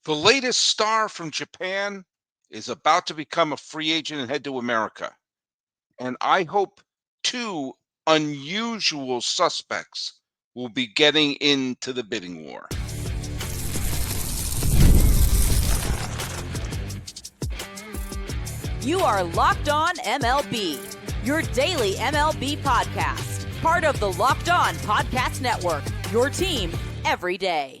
The latest star from Japan is about to become a free agent and head to America. And I hope two unusual suspects will be getting into the bidding war. You are Locked On MLB, your daily MLB podcast. Part of the Locked On Podcast Network, your team every day.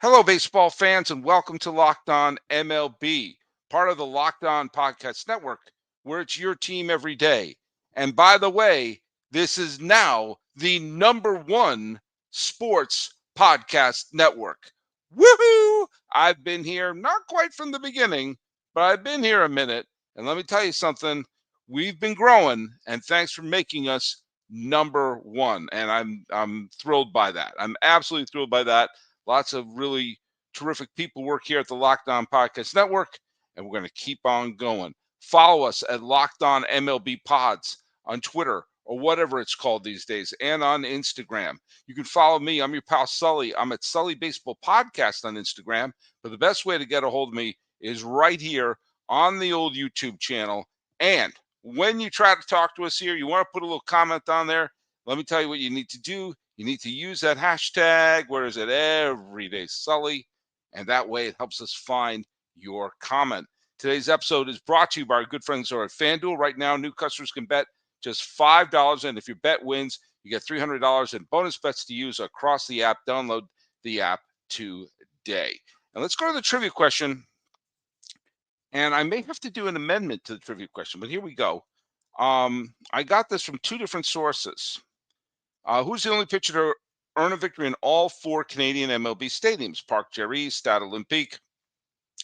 Hello, baseball fans, and welcome to Locked On MLB, part of the Locked On Podcast Network, where it's your team every day. And by the way, this is now the #1 sports podcast network. Woohoo! I've been here, not quite from the beginning, but I've been here a minute. And let me tell you something, we've been growing, and thanks for making us #1. And I'm thrilled by that. I'm absolutely thrilled by that. Lots of really terrific people work here at the Locked On Podcast Network, and we're going to keep on going. Follow us at Locked On MLB Pods on Twitter or whatever it's called these days, and on Instagram. You can follow me. I'm your pal Sully. I'm at Sully Baseball Podcast on Instagram. But the best way to get a hold of me is right here on the old YouTube channel. And when you try to talk to us here, you want to put a little comment on there, let me tell you what you need to do. You need to use that hashtag, where is it, Everyday Sully, and that way it helps us find your comment. Today's episode is brought to you by our good friends over at FanDuel. Right now, new customers can bet just $5, and if your bet wins, you get $300 in bonus bets to use across the app. Download the app today. And let's go to the trivia question. And I may have to do an amendment to the trivia question, but here we go. I got this from two different sources. Who's the only pitcher to earn a victory in all 4 Canadian MLB stadiums? Parc Jerry, Stade Olympique,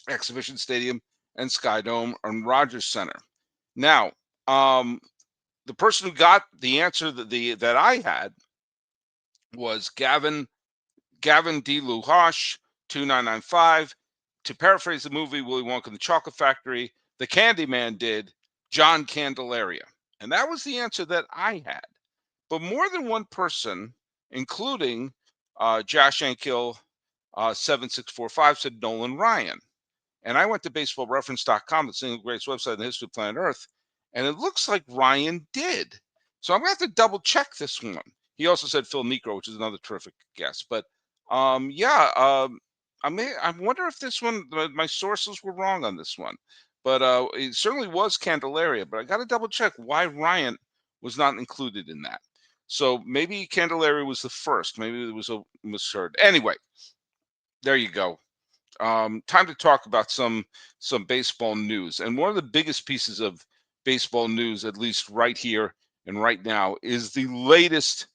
Exhibition Stadium, and Skydome and Rogers Center. Now, the person who got the answer that I had was Gavin D. Luhash, 2995. To paraphrase the movie Willy Wonka and the Chocolate Factory, the Candyman did John Candelaria. And that was the answer that I had. But more than one person, including Josh Ankill 7645, said Nolan Ryan. And I went to baseballreference.com, the single greatest website in the history of planet Earth, and it looks like Ryan did. So I'm going to have to double check this one. He also said Phil Niekro, which is another terrific guess. But I wonder if this one, my sources were wrong on this one. But it certainly was Candelaria. But I got to double check why Ryan was not included in that. So maybe Candelaria was the first. Maybe it was a misheard. Anyway, there you go. Time to talk about some baseball news. And one of the biggest pieces of baseball news, at least right here and right now, is the latest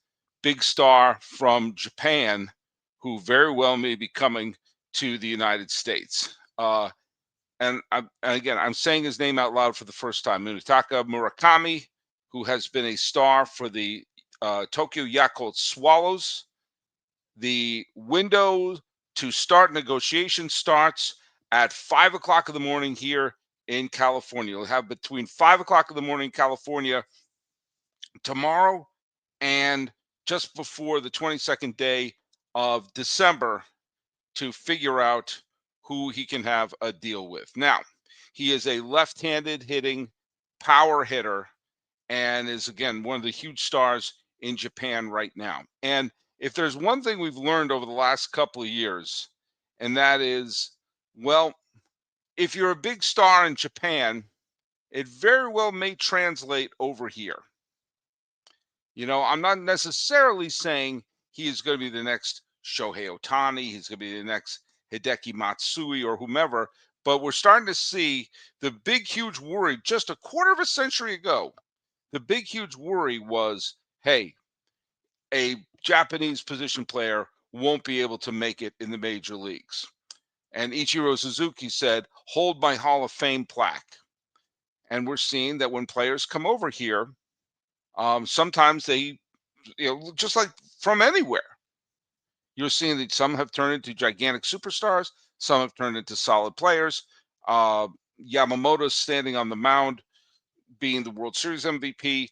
big star from Japan, who very well may be coming to the United States. And again, I'm saying his name out loud for the first time. Munetaka Murakami, who has been a star for the Tokyo Yakult Swallows. The window to start negotiations starts at 5 o'clock in the morning here in California. We'll have between 5 o'clock in the morning in California tomorrow and just before the 22nd day of December to figure out who he can have a deal with. Now, he is a left-handed hitting power hitter and is, again, one of the huge stars in Japan right now. And if there's one thing we've learned over the last couple of years, and that is, well, if you're a big star in Japan, it very well may translate over here. You know, I'm not necessarily saying he is going to be the next Shohei Ohtani, he's going to be the next Hideki Matsui or whomever, but we're starting to see the big, huge worry just a quarter of a century ago. The big, huge worry was, hey, a Japanese position player won't be able to make it in the major leagues. And Ichiro Suzuki said, hold my Hall of Fame plaque. And we're seeing that when players come over here, sometimes they, just like from anywhere, you're seeing that some have turned into gigantic superstars, some have turned into solid players. Yamamoto's standing on the mound, being the World Series MVP,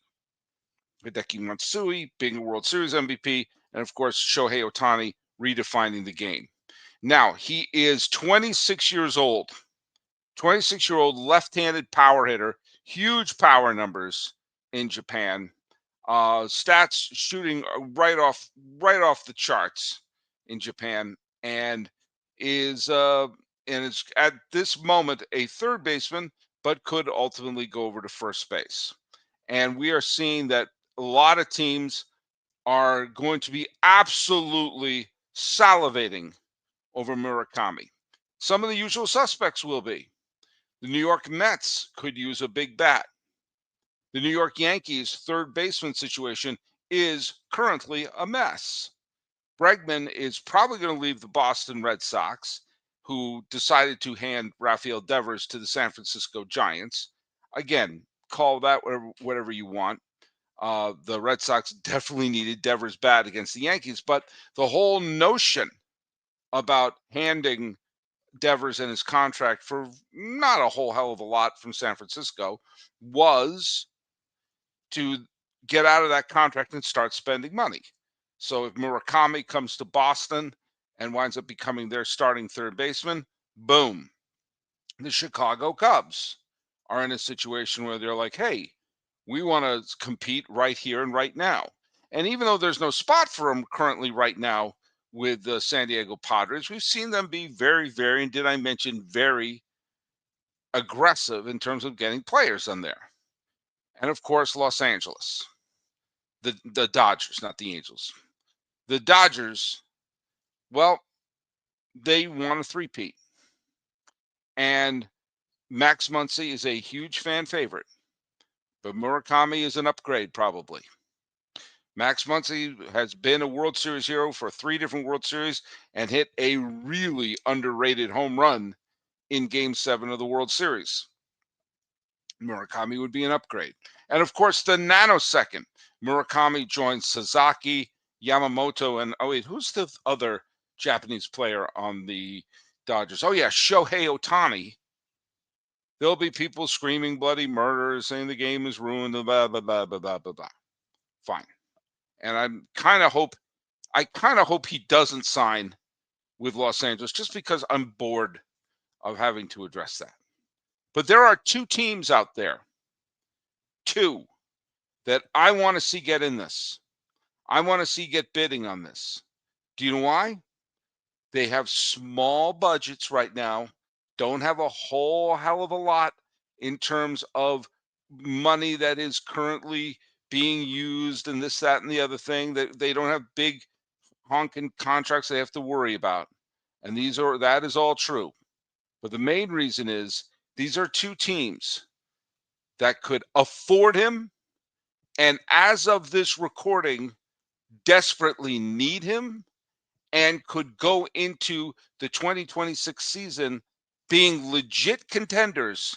Hideki Matsui being a World Series MVP, and of course Shohei Ohtani redefining the game. Now, he is 26 years old. 26-year-old left-handed power hitter, huge power numbers in Japan. Stats shooting right off the charts in Japan, and is at this moment a third baseman, but could ultimately go over to first base. And we are seeing that a lot of teams are going to be absolutely salivating over Murakami. Some of the usual suspects will be. The New York Mets could use a big bat. The New York Yankees' third baseman situation is currently a mess. Bregman is probably going to leave the Boston Red Sox, who decided to hand Rafael Devers to the San Francisco Giants. Again, call that whatever you want. The Red Sox definitely needed Devers' bat against the Yankees, but the whole notion about handing Devers and his contract for not a whole hell of a lot from San Francisco was to get out of that contract and start spending money. So if Murakami comes to Boston and winds up becoming their starting third baseman, boom. The Chicago Cubs are in a situation where they're like, hey, we want to compete right here and right now. And even though there's no spot for them currently right now with the San Diego Padres, we've seen them be very, very, and did I mention very aggressive in terms of getting players on there. And of course, Los Angeles, the Dodgers, not the Angels. The Dodgers, well, they want a three-peat. And Max Muncy is a huge fan favorite, but Murakami is an upgrade probably. Max Muncy has been a World Series hero for 3 different World Series and hit a really underrated home run in Game 7 of the World Series. Murakami would be an upgrade. And of course, the nanosecond. Murakami joins Sasaki, Yamamoto, and oh wait, who's the other Japanese player on the Dodgers? Oh yeah, Shohei Ohtani. There'll be people screaming bloody murder, saying the game is ruined, blah, blah, blah, blah, blah, blah, blah. Fine. And I kind of hope he doesn't sign with Los Angeles just because I'm bored of having to address that. But there are 2 teams out there, 2, that I want to see get in this. I want to see get bidding on this. Do you know why? They have small budgets right now, don't have a whole hell of a lot in terms of money that is currently being used and this, that, and the other thing. That they don't have big honking contracts they have to worry about. And that is all true. But the main reason is these are 2 teams that could afford him, and as of this recording, desperately need him and could go into the 2026 season being legit contenders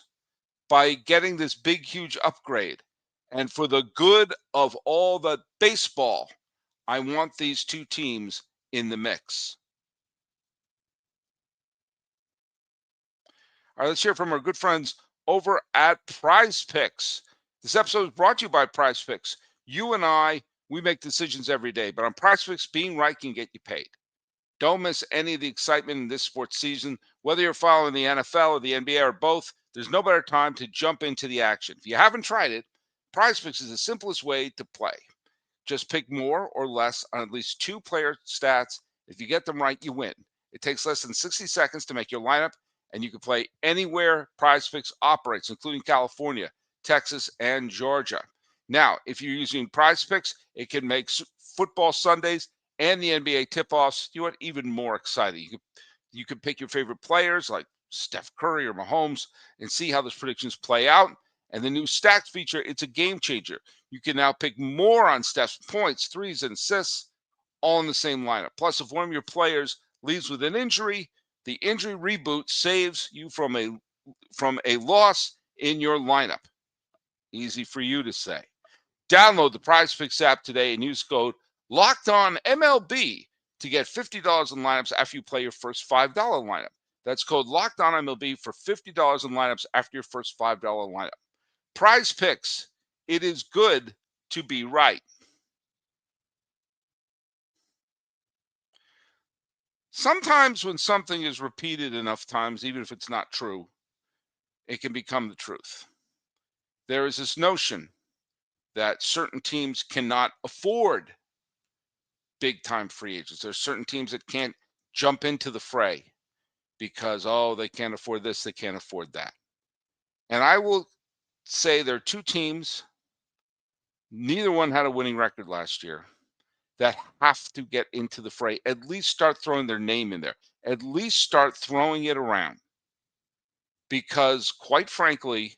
by getting this big, huge upgrade. And for the good of all the baseball, I want these 2 teams in the mix. All right, let's hear from our good friends over at Prize Picks. This episode is brought to you by Prize Picks. You and I, we make decisions every day, but on Prize Picks, being right can get you paid. Don't miss any of the excitement in this sports season. Whether you're following the NFL or the NBA or both, there's no better time to jump into the action. If you haven't tried it, Prize Picks is the simplest way to play. Just pick more or less on at least 2 player stats. If you get them right, you win. It takes less than 60 seconds to make your lineup, and you can play anywhere Prize Picks operates, including California, Texas, and Georgia. Now, if you're using Prize Picks, it can make football Sundays and the NBA tip-offs, even more exciting. You can pick your favorite players like Steph Curry or Mahomes and see how those predictions play out. And the new Stacks feature, it's a game changer. You can now pick more on Steph's points, threes, and assists, all in the same lineup. Plus, if one of your players leaves with an injury, the injury reboot saves you from a loss in your lineup. Easy for you to say. Download the Prize Picks app today and use code LOCKEDONMLB to get $50 in lineups after you play your first $5 lineup. That's code LOCKEDONMLB for $50 in lineups after your first $5 lineup. Prize Picks, it is good to be right. Sometimes when something is repeated enough times, even if it's not true, it can become the truth. There is this notion that certain teams cannot afford big time free agents. There's certain teams that can't jump into the fray because, oh, they can't afford this, they can't afford that. And I will say there are two teams, neither one had a winning record last year, that have to get into the fray, at least start throwing their name in there, at least start throwing it around. Because quite frankly,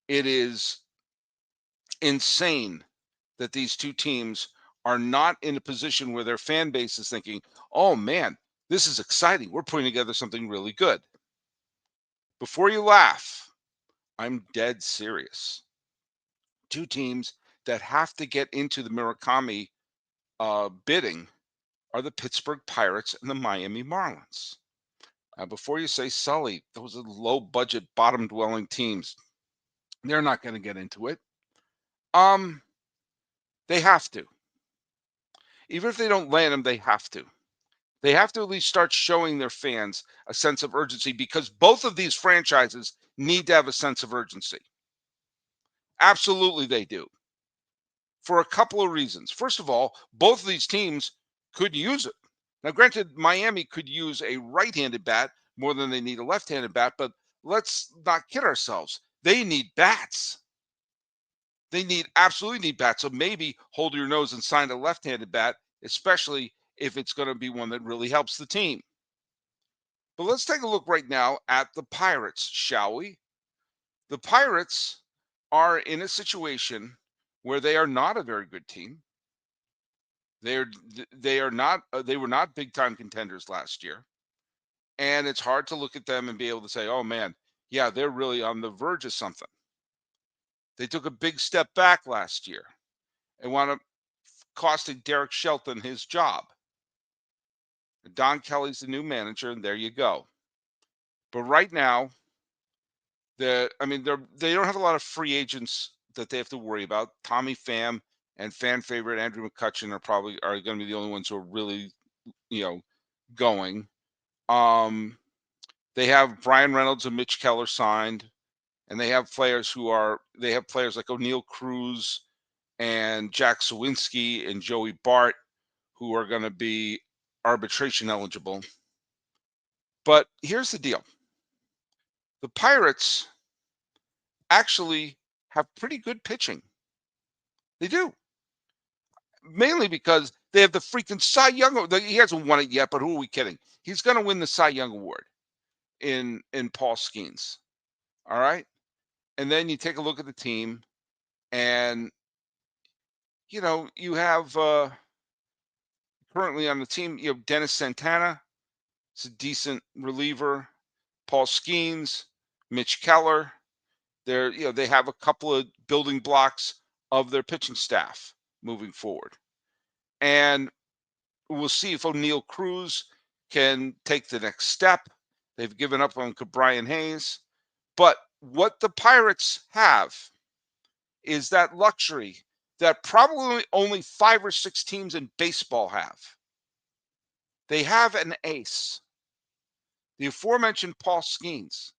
it is insane that these two teams are not in a position where their fan base is thinking, oh man, this is exciting. We're putting together something really good. Before you laugh, I'm dead serious. Two teams that have to get into the Murakami bidding are the Pittsburgh Pirates and the Miami Marlins. Before you say, Sully, those are low budget, bottom dwelling teams. They're not going to get into it. They have to. Even if they don't land them, they have to. They have to at least start showing their fans a sense of urgency because both of these franchises need to have a sense of urgency. Absolutely, they do. For a couple of reasons. First of all, both of these teams could use it. Now, granted, Miami could use a right-handed bat more than they need a left-handed bat, but let's not kid ourselves. They need bats. They absolutely need bats. So maybe hold your nose and sign a left-handed bat, especially if it's going to be one that really helps the team. But let's take a look right now at the Pirates, shall we? The Pirates are in a situation where they are not a very good team. They were not big time contenders last year. And it's hard to look at them and be able to say, oh man, yeah, they're really on the verge of something. They took a big step back last year and wound up costing Derek Shelton his job. Don Kelly's the new manager, and there you go. But right now, they don't have a lot of free agents that they have to worry about. Tommy Pham and fan favorite Andrew McCutchen are going to be the only ones who are really, going. They have Brian Reynolds and Mitch Keller signed, and they have players like O'Neill Cruz and Jack Sawinski and Joey Bart who are going to be arbitration eligible. But here's the deal. The Pirates actually have pretty good pitching. They do. Mainly because they have the freaking Cy Young. He hasn't won it yet, but who are we kidding? He's going to win the Cy Young Award in Paul Skenes. All right? And then you take a look at the team, and, you have currently on the team, you have Dennis Santana. It's a decent reliever. Paul Skenes, Mitch Keller. They have a couple of building blocks of their pitching staff moving forward. And we'll see if O'Neill Cruz can take the next step. They've given up on Brian Hayes. But what the Pirates have is that luxury that probably only 5 or 6 teams in baseball have. They have an ace. The aforementioned Paul Skenes.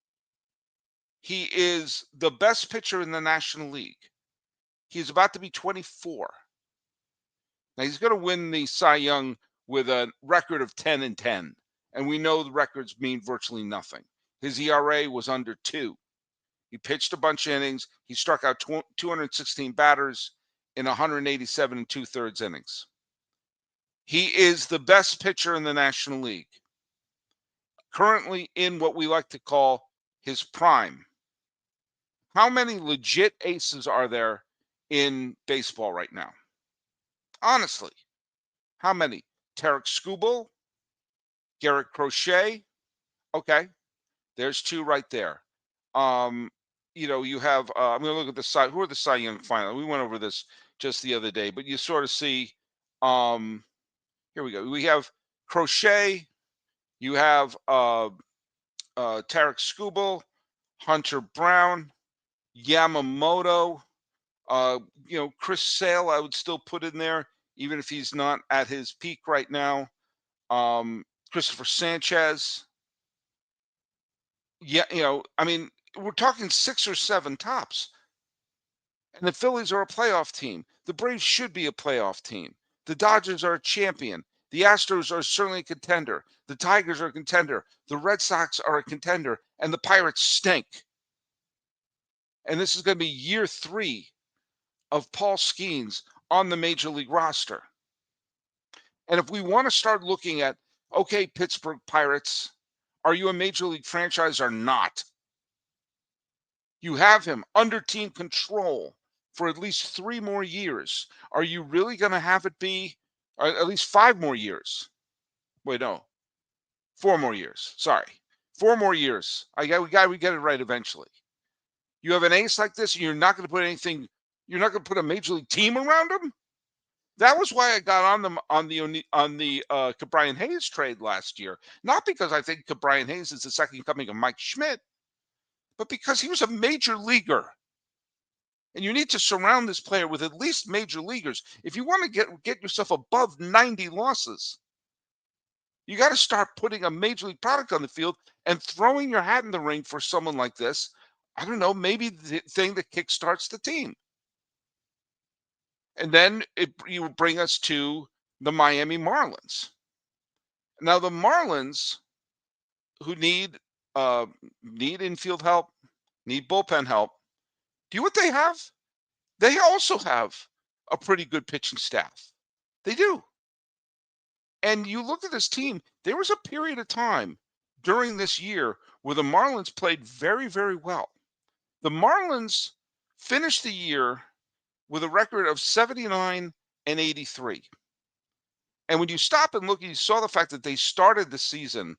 He is the best pitcher in the National League. He's about to be 24. Now he's going to win the Cy Young with a record of 10-10, and we know the records mean virtually nothing. His ERA was under 2. He pitched a bunch of innings. He struck out 216 batters in 187 and 2/3 innings. He is the best pitcher in the National League. Currently in what we like to call his prime. How many legit aces are there in baseball right now? Honestly, how many? Tarek Skubal, Garrett Crochet. Okay, there's 2 right there. You have. I'm going to look at the Cy. Who are the Cy Young finalists? We went over this just the other day, but you sort of see. Here we go. We have Crochet. You have Tarek Skubal, Hunter Brown, Yamamoto. Chris Sale, I would still put in there, even if he's not at his peak right now. Christopher Sanchez. Yeah, I mean, we're talking 6 or 7 tops. And the Phillies are a playoff team. The Braves should be a playoff team. The Dodgers are a champion. The Astros are certainly a contender. The Tigers are a contender. The Red Sox are a contender. And the Pirates stink. And this is going to be year 3 of Paul Skenes on the major league roster. And if we want to start looking at, okay, Pittsburgh Pirates, are you a major league franchise or not? You have him under team control for at least 3 more years. Are you really going to have it be at least 5 more years? Wait, no, 4 more years. Sorry, 4 more years. We get it right eventually. You have an ace like this, and you're not going to put anything. You're not going to put a major league team around him. That was why I got on them on the Cabrian Hayes trade last year. Not because I think Cabrian Hayes is the second coming of Mike Schmidt, but because he was a major leaguer. And you need to surround this player with at least major leaguers. If you want to get yourself above 90 losses, you got to start putting a major league product on the field and throwing your hat in the ring for someone like this. I don't know, maybe the thing that kickstarts the team. And then you bring us to the Miami Marlins. Now the Marlins, who need infield help, need bullpen help. Do you know what they have? They also have a pretty good pitching staff. They do. And you look at this team, there was a period of time during this year where the Marlins played very, very well. The Marlins finished the year with a record of 79 and 83. And when you stop and look, you saw the fact that they started the season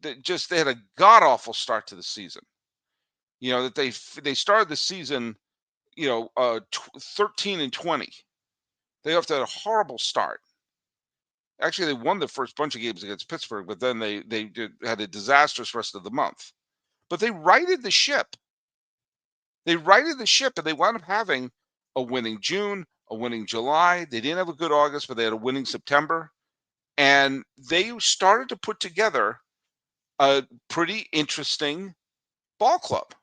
they had a god awful start to the season. That they started the season, 13 and 20. They have to have a horrible start. Actually, they won the first bunch of games against Pittsburgh, but then they had a disastrous rest of the month. But they righted the ship. They righted the ship, and they wound up having a winning June, a winning July. They didn't have a good August, but they had a winning September. And they started to put together a pretty interesting ball club.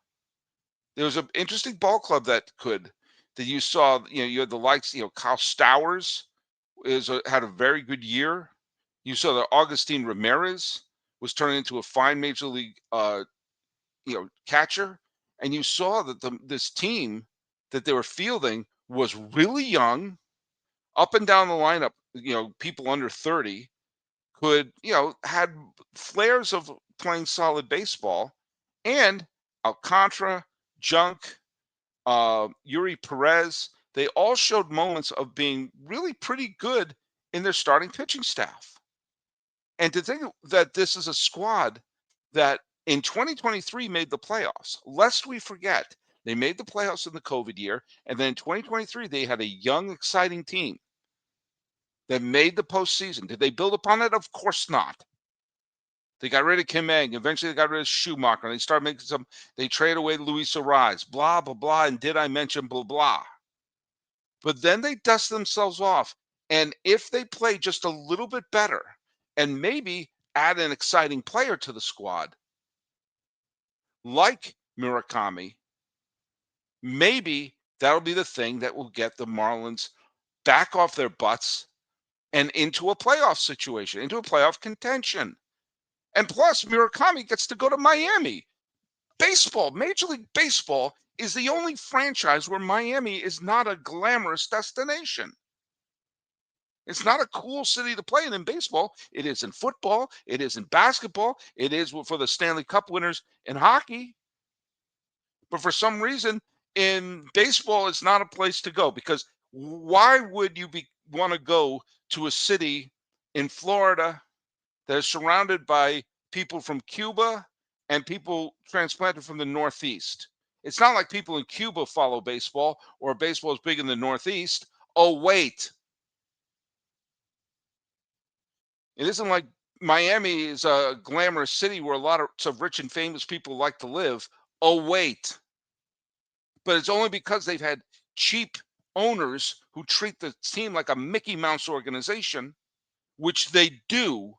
There was an interesting ball club that you saw, you had the likes, Kyle Stowers had a very good year. You saw that Augustine Ramirez was turning into a fine major league, catcher, and you saw that this team that they were fielding was really young, up and down the lineup. People under 30 had flares of playing solid baseball, and Alcantara, Junk, Yuri Perez, they all showed moments of being really pretty good in their starting pitching staff. And to think that this is a squad that in 2023 made the playoffs, lest we forget, they made the playoffs in the COVID year. And then in 2023, they had a young, exciting team that made the postseason. Did they build upon it? Of course not. They got rid of Kim Egg. Eventually, they got rid of Schumacher. And they started making they traded away Luis Ariz, blah, blah, blah. And did I mention blah, blah? But then they dust themselves off. And if they play just a little bit better and maybe add an exciting player to the squad, like Murakami, maybe that'll be the thing that will get the Marlins back off their butts and into a playoff situation, into a playoff contention. And plus, Murakami gets to go to Miami. Baseball, Major League Baseball, is the only franchise where Miami is not a glamorous destination. It's not a cool city to play in baseball. It is in football. It is in basketball. It is for the Stanley Cup winners in hockey. But for some reason, in baseball, it's not a place to go, because why would you want to go to a city in Florida that is surrounded by people from Cuba and people transplanted from the Northeast? It's not like people in Cuba follow baseball, or baseball is big in the Northeast. Oh, wait. It isn't like Miami is a glamorous city where a lot of rich and famous people like to live. Oh, wait. But it's only because they've had cheap owners who treat the team like a Mickey Mouse organization, which they do.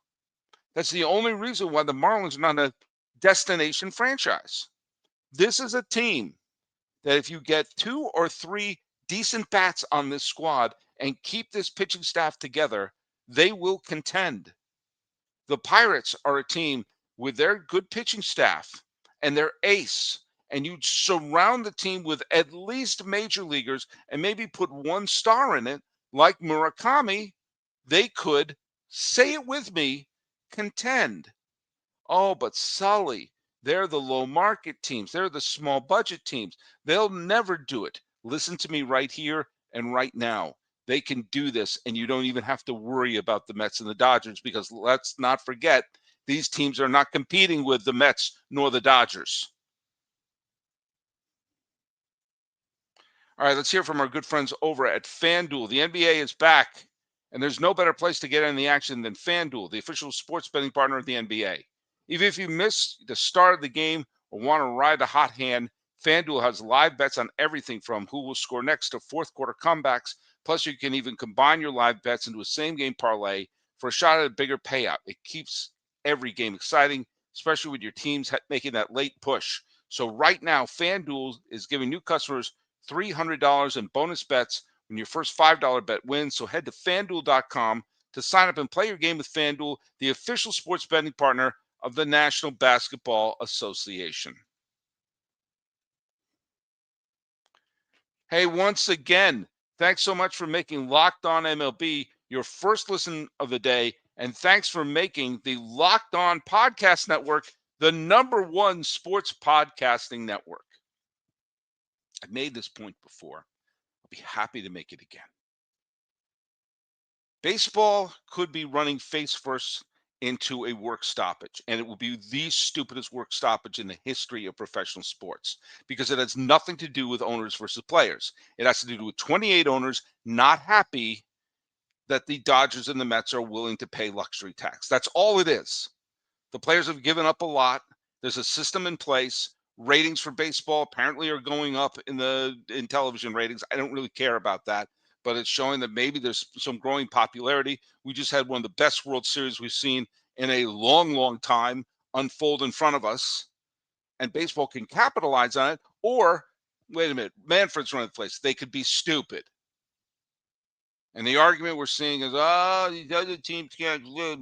That's the only reason why the Marlins are not a destination franchise. This is a team that if you get 2 or 3 decent bats on this squad and keep this pitching staff together, they will contend. The Pirates are a team with their good pitching staff and their ace, and you surround the team with at least major leaguers and maybe put one star in it, like Murakami, they could, say it with me, contend. Oh, but Sully, they're the low market teams. They're the small budget teams. They'll never do it. Listen to me right here and right now. They can do this, and you don't even have to worry about the Mets and the Dodgers because let's not forget, these teams are not competing with the Mets nor the Dodgers. All right, let's hear from our good friends over at FanDuel. The NBA is back, and there's no better place to get in the action than FanDuel, the official sports betting partner of the NBA. Even if you miss the start of the game or want to ride a hot hand, FanDuel has live bets on everything from who will score next to fourth quarter comebacks. Plus, you can even combine your live bets into a same game parlay for a shot at a bigger payout. It keeps every game exciting, especially with your teams making that late push. So right now, FanDuel is giving new customers $300 in bonus bets when your first $5 bet wins. So head to fanduel.com to sign up and play your game with FanDuel, the official sports betting partner of the National Basketball Association. Hey, once again, thanks so much for making Locked On MLB your first listen of the day. And thanks for making the Locked On Podcast Network the #1 sports podcasting network. I've made this point before. I'll be happy to make it again. Baseball could be running face first into a work stoppage, and it will be the stupidest work stoppage in the history of professional sports because it has nothing to do with owners versus players. It has to do with 28 owners not happy that the Dodgers and the Mets are willing to pay luxury tax. That's all it is. The players have given up a lot. There's a system in place. Ratings for baseball apparently are going up in television ratings. I don't really care about that, but it's showing that maybe there's some growing popularity. We just had one of the best World Series we've seen in a long, long time unfold in front of us, and baseball can capitalize on it. Or, wait a minute, Manfred's running the place. They could be stupid. And the argument we're seeing is, these other teams can't blah,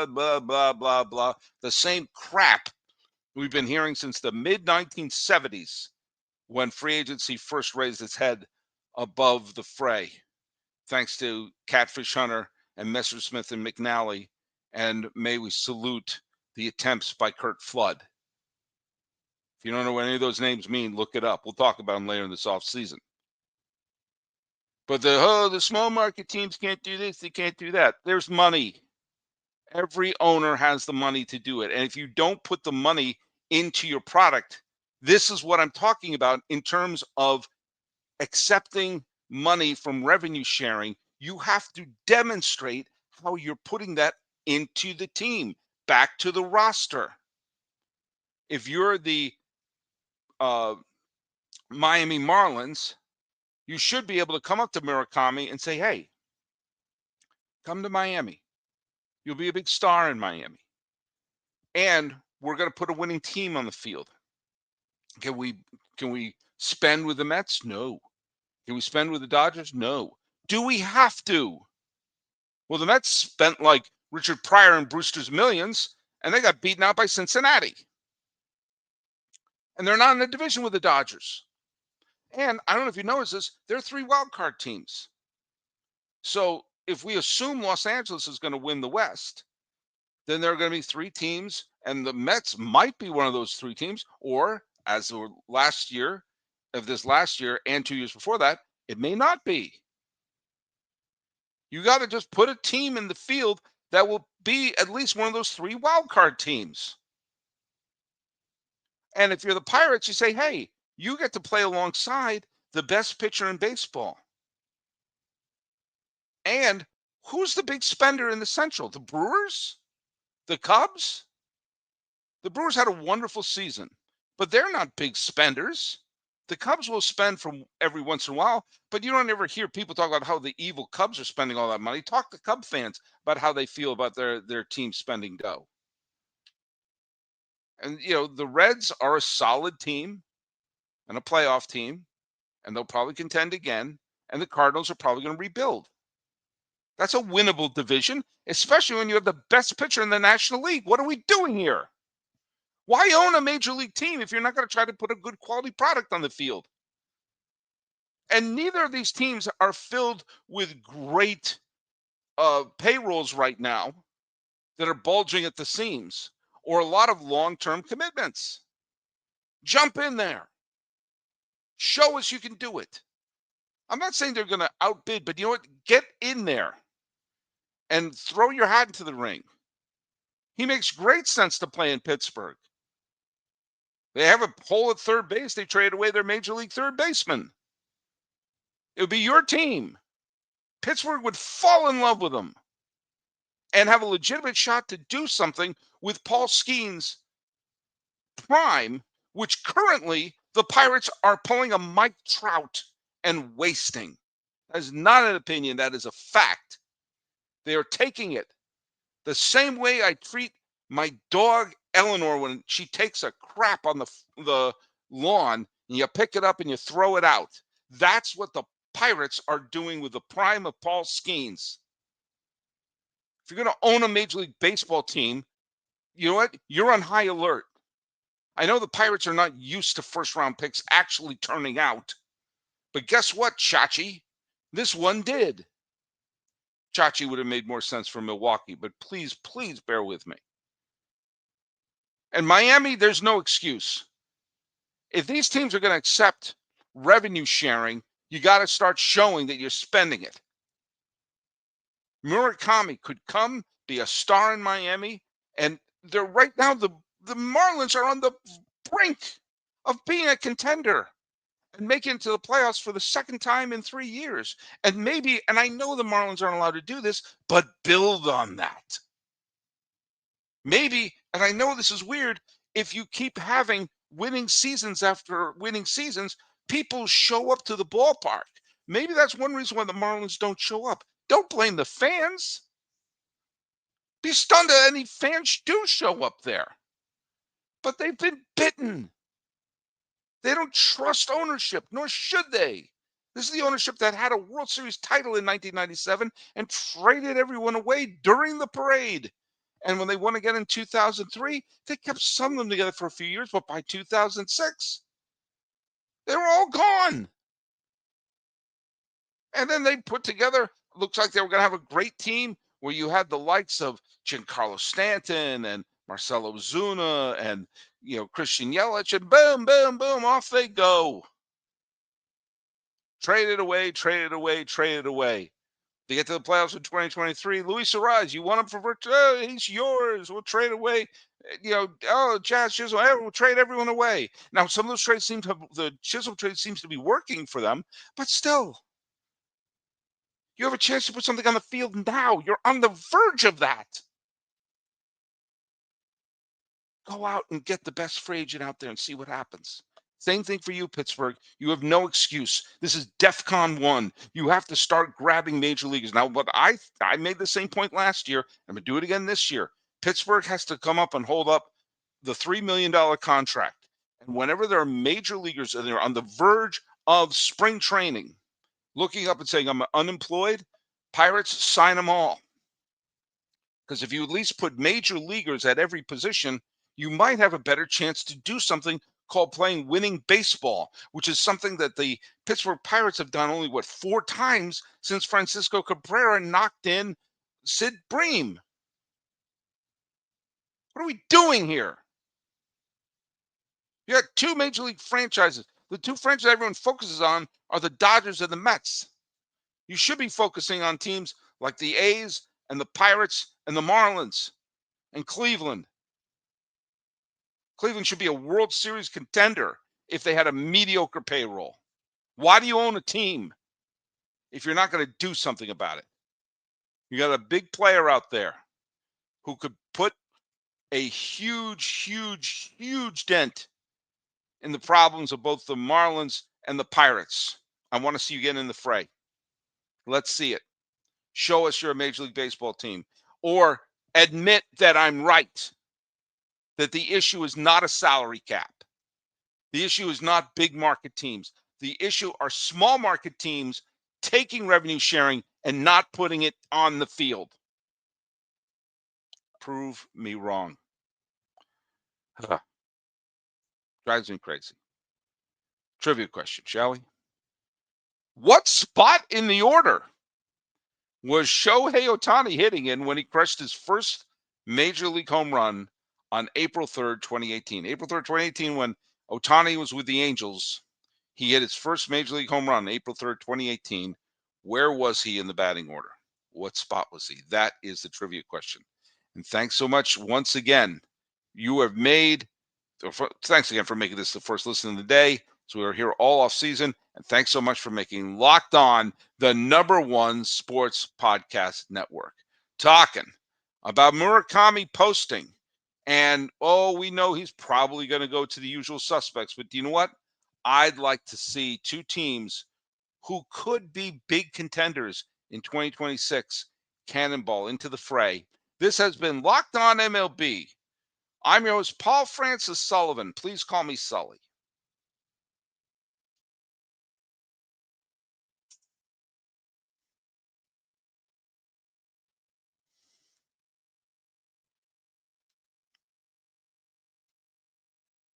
blah, blah, blah, blah. The same crap we've been hearing since the mid-1970s when free agency first raised its head above the fray, thanks to Catfish Hunter and Messersmith and McNally. And may we salute the attempts by Curt Flood. If you don't know what any of those names mean, look it up. We'll talk about them later in this offseason. But the small market teams can't do this, they can't do that. There's money. Every owner has the money to do it. And if you don't put the money into your product, this is what I'm talking about in terms of accepting money from revenue sharing. You have to demonstrate how you're putting that into the team, back to the roster. If you're the Miami Marlins, you should be able to come up to Murakami and say, hey, come to Miami. You'll be a big star in Miami. And we're going to put a winning team on the field. Can we spend with the Mets? No. Can we spend with the Dodgers? No. Do we have to? Well, the Mets spent like Richard Pryor and Brewster's Millions, and they got beaten out by Cincinnati. And they're not in the division with the Dodgers. And I don't know if you noticed this, there are 3 wild card teams. So if we assume Los Angeles is going to win the West, then there are going to be 3 teams, and the Mets might be one of those 3 teams, or as of last year and 2 years before that, it may not be. You got to just put a team in the field that will be at least one of those 3 wild card teams. And if you're the Pirates, you say, hey, you get to play alongside the best pitcher in baseball. And who's the big spender in the Central? The Brewers? The Cubs? The Brewers had a wonderful season, but they're not big spenders. The Cubs will spend from every once in a while, but you don't ever hear people talk about how the evil Cubs are spending all that money. Talk to Cub fans about how they feel about their team spending dough. And the Reds are a solid team and a playoff team, and they'll probably contend again. And the Cardinals are probably going to rebuild. That's a winnable division, especially when you have the best pitcher in the National League. What are we doing here? Why own a major league team if you're not going to try to put a good quality product on the field? And neither of these teams are filled with great payrolls right now that are bulging at the seams or a lot of long-term commitments. Jump in there. Show us you can do it. I'm not saying they're going to outbid, but you know what? Get in there and throw your hat into the ring. He makes great sense to play in Pittsburgh. They have a hole at third base. They traded away their major league third baseman. It would be your team. Pittsburgh would fall in love with him and have a legitimate shot to do something with Paul Skenes' prime, which currently the Pirates are pulling a Mike Trout and wasting. That is not an opinion. That is a fact. They are taking it the same way I treat my dog Eleanor when she takes a crap on the lawn and you pick it up and you throw it out. That's what the Pirates are doing with the prime of Paul Skenes. If you're going to own a Major League Baseball team, you know what? You're on high alert. I know the Pirates are not used to first-round picks actually turning out, but guess what, Chachi? This one did. Chachi would have made more sense for Milwaukee, but please, please bear with me. And Miami, there's no excuse. If these teams are going to accept revenue sharing, you got to start showing that you're spending it. Murakami could come, be a star in Miami, and they're right now, the Marlins are on the brink of being a contender and making it to the playoffs for the second time in 3 years. And maybe, and I know the Marlins aren't allowed to do this, but build on that. Maybe, and I know this is weird, if you keep having winning seasons after winning seasons, people show up to the ballpark. Maybe that's one reason why the Marlins don't show up. Don't blame the fans. Be stunned that any fans do show up there. But they've been bitten. They don't trust ownership, nor should they. This is the ownership that had a World Series title in 1997 and traded everyone away during the parade. And when they won again in 2003, they kept some of them together for a few years, but by 2006, they were all gone. And then they put together, looks like they were going to have a great team where you had the likes of Giancarlo Stanton and Marcelo Ozuna and Christian Yelich, and boom, boom, boom, off they go. Traded away, traded away, traded away. They get to the playoffs in 2023. Luis Arraez, you want him for virtue? Oh, he's yours. We'll trade away. Jazz Chisholm, we'll trade everyone away. Now, some of those trades the Chisholm trade seems to be working for them, but still, you have a chance to put something on the field now. You're on the verge of that. Go out and get the best free agent out there and see what happens. Same thing for you, Pittsburgh. You have no excuse. This is DEFCON 1. You have to start grabbing major leaguers. Now, what I made the same point last year. I'm going to do it again this year. Pittsburgh has to come up and hold up the $3 million contract. And whenever there are major leaguers and they're on the verge of spring training, looking up and saying, I'm unemployed, Pirates, sign them all. Because if you at least put major leaguers at every position, you might have a better chance to do something called playing winning baseball, which is something that the Pittsburgh Pirates have done only, 4 times since Francisco Cabrera knocked in Sid Bream. What are we doing here? You got 2 major league franchises. The 2 franchises everyone focuses on are the Dodgers and the Mets. You should be focusing on teams like the A's and the Pirates and the Marlins and Cleveland. Cleveland should be a World Series contender if they had a mediocre payroll. Why do you own a team if you're not going to do something about it? You got a big player out there who could put a huge, huge, huge dent in the problems of both the Marlins and the Pirates. I want to see you get in the fray. Let's see it. Show us you're a Major League Baseball team. Or admit that I'm right, that the issue is not a salary cap. The issue is not big market teams. The issue are small market teams taking revenue sharing and not putting it on the field. Prove me wrong. Drives me crazy. Trivia question, shall we? What spot in the order was Shohei Ohtani hitting in when he crushed his first Major League home run on April 3rd, 2018? April 3rd, 2018, when Ohtani was with the Angels, he hit his first Major League home run on April 3rd, 2018. Where was he in the batting order? What spot was he? That is the trivia question. And thanks so much once again. You have made, thanks again for making this the first listen of the day. So we are here all off season. And thanks so much for making Locked On the #1 sports podcast network. Talking about Murakami posting. And, we know he's probably going to go to the usual suspects. But do you know what? I'd like to see two teams who could be big contenders in 2026 cannonball into the fray. This has been Locked On MLB. I'm your host, Paul Francis Sullivan. Please call me Sully.